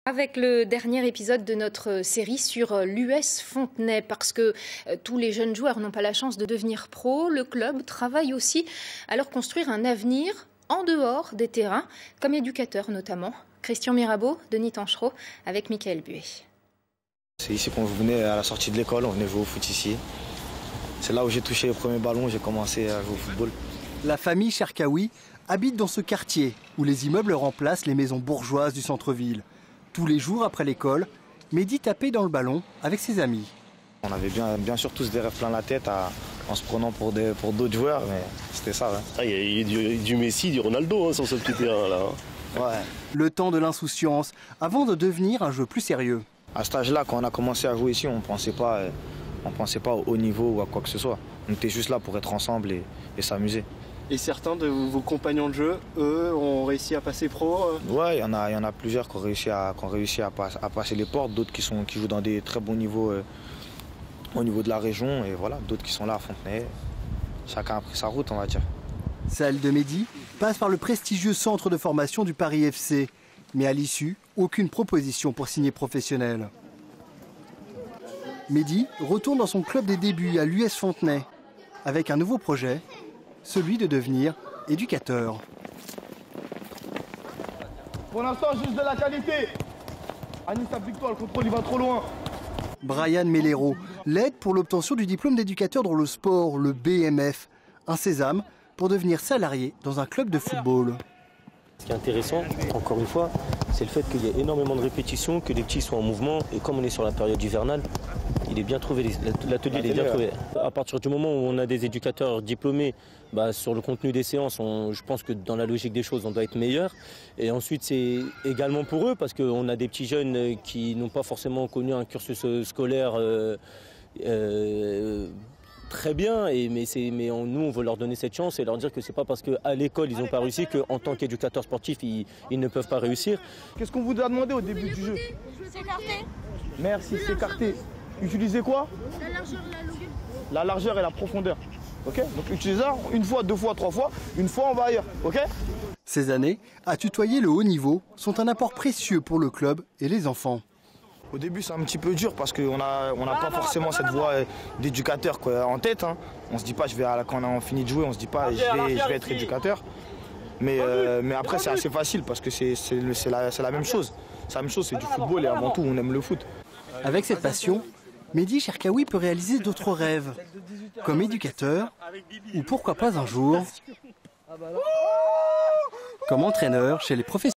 Avec le dernier épisode de notre série sur l'US Fontenay, parce que tous les jeunes joueurs n'ont pas la chance de devenir pro, le club travaille aussi à leur construire un avenir en dehors des terrains, comme éducateur notamment. Christian Mirabeau, Denis Tanchereau, avec Michael Buet. C'est ici qu'on venait à la sortie de l'école, on venait jouer au foot ici. C'est là où j'ai touché le premier ballon, j'ai commencé à jouer au football. La famille Cherkaoui habite dans ce quartier où les immeubles remplacent les maisons bourgeoises du centre-ville. Tous les jours après l'école, Mehdi tapait dans le ballon avec ses amis. On avait bien sûr tous des rêves plein la tête en se prenant pour d'autres joueurs, mais c'était ça. Ouais. Il y a du Messi, du Ronaldo sur ce petit terrain là. Ouais. Le temps de l'insouciance avant de devenir un jeu plus sérieux. À cet âge-là, quand on a commencé à jouer ici, on ne pensait pas au haut niveau ou à quoi que ce soit. On était juste là pour être ensemble et s'amuser. Et certains de vos compagnons de jeu, eux, ont réussi à passer pro Ouais, il y en a plusieurs qui ont réussi à passer les portes, d'autres qui jouent dans des très bons niveaux au niveau de la région, et voilà, d'autres qui sont là à Fontenay. Chacun a pris sa route, on va dire. Celle de Mehdi passe par le prestigieux centre de formation du Paris FC. Mais à l'issue, aucune proposition pour signer professionnel. Mehdi retourne dans son club des débuts à l'US Fontenay, avec un nouveau projet, celui de devenir éducateur. Pour l'instant, juste de la qualité. Anis, applique-toi, le contrôle il va trop loin. Brian Mellero l'aide pour l'obtention du diplôme d'éducateur dans le sport, le BMF, un sésame pour devenir salarié dans un club de football. Ce qui est intéressant, encore une fois, c'est le fait qu'il y ait énormément de répétitions, que les petits soient en mouvement. Et comme on est sur la période hivernale, il est bien trouvé, l'atelier est bien trouvé. À partir du moment où on a des éducateurs diplômés, sur le contenu des séances, je pense que dans la logique des choses, on doit être meilleur. Et ensuite, c'est également pour eux, parce qu'on a des petits jeunes qui n'ont pas forcément connu un cursus scolaire très bien, mais nous on veut leur donner cette chance et leur dire que c'est pas parce qu'à l'école ils n'ont pas réussi qu'en tant qu'éducateurs sportifs ils ne peuvent pas réussir. Qu'est-ce qu'on vous a demandé au début du jeu? S'écarter. Merci, s'écarter. Utilisez quoi? La largeur et la longueur. La largeur et la profondeur. Ok? Donc utilisez ça une fois, deux fois, trois fois. Une fois on va ailleurs. Ok? Ces années à tutoyer le haut niveau sont un apport précieux pour le club et les enfants. Au début, c'est un petit peu dur parce qu'on n'a pas forcément cette voie d'éducateur en tête. Hein. On se dit pas, quand on a fini de jouer, on se dit pas, je vais être éducateur. Mais après, c'est assez facile parce que c'est la même chose. C'est la même chose, c'est du football et avant tout, on aime le foot. Avec cette passion, Mehdi Cherkaoui peut réaliser d'autres rêves, comme éducateur ou pourquoi pas un jour, comme entraîneur chez les professionnels.